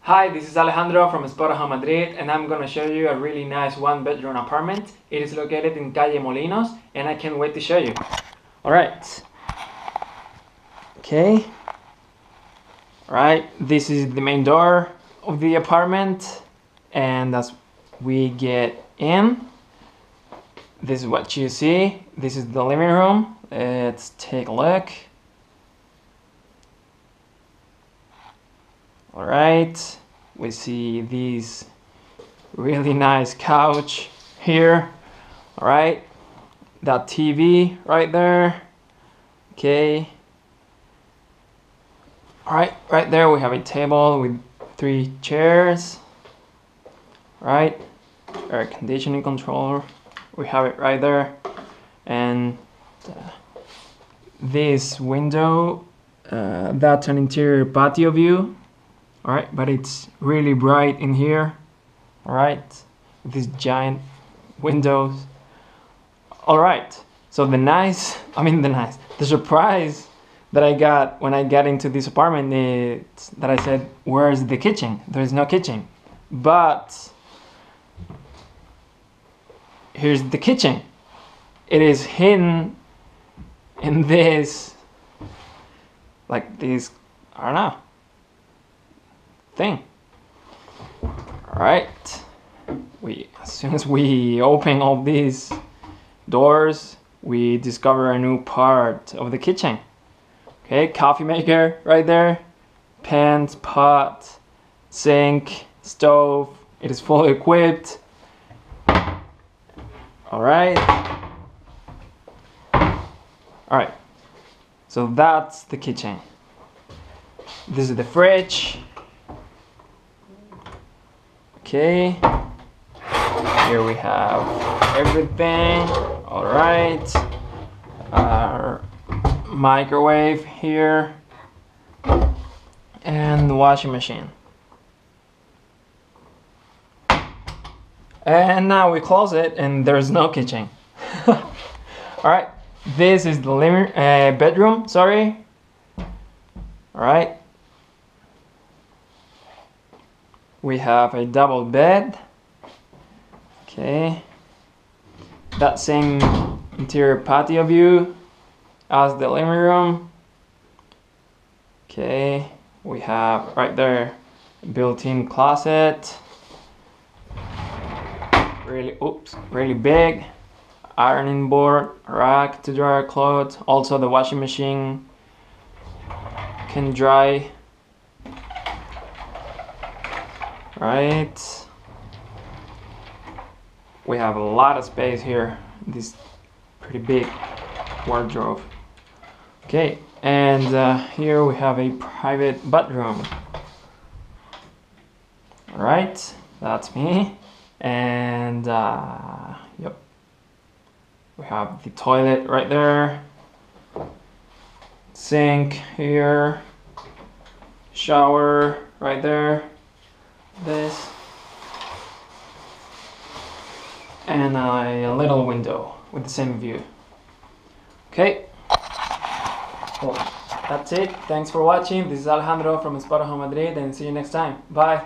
Hi, this is Alejandro from Spotahome Madrid, and I'm gonna show you a really nice one-bedroom apartment. It is located in Calle Molinos, and I can't wait to show you. Alright. Okay. Alright, this is the main door of the apartment, and as we get in, this is what you see. This is the living room. Let's take a look. Alright, we see this really nice couch here. Alright, that TV right there. Okay. Alright, right there we have a table with 3 chairs. Right, air conditioning controller. We have it right there. And this window, that's an interior patio view. Alright, but it's really bright in here. Alright, these giant windows. Alright, so the surprise that I got when I got into this apartment is that I said, where's the kitchen? There is no kitchen. But here's the kitchen. It is hidden in this, like this, I don't know, thing. Alright, as soon as we open all these doors, we discover a new part of the kitchen. Okay, coffee maker right there, pans, pot, sink, stove. It is fully equipped. Alright, so that's the kitchen. This is the fridge. Okay, here we have everything. Alright, our microwave here, and the washing machine. And now we close it and there's no kitchen. Alright, this is the bedroom, sorry. Alright. We have a double bed. Okay. That same interior patio view as the living room. Okay. We have right there a built-in closet. Really big. Ironing board, rack to dry our clothes. Also the washing machine can dry. Right. We have a lot of space here. This pretty big wardrobe. Okay, and here we have a private bathroom. Alright, that's me. And yep, we have the toilet right there, sink here, shower right there, this, and a little window with the same view. Okay, well, that's it. Thanks for watching. This is Alejandro from Spotahome Madrid, and see you next time. Bye.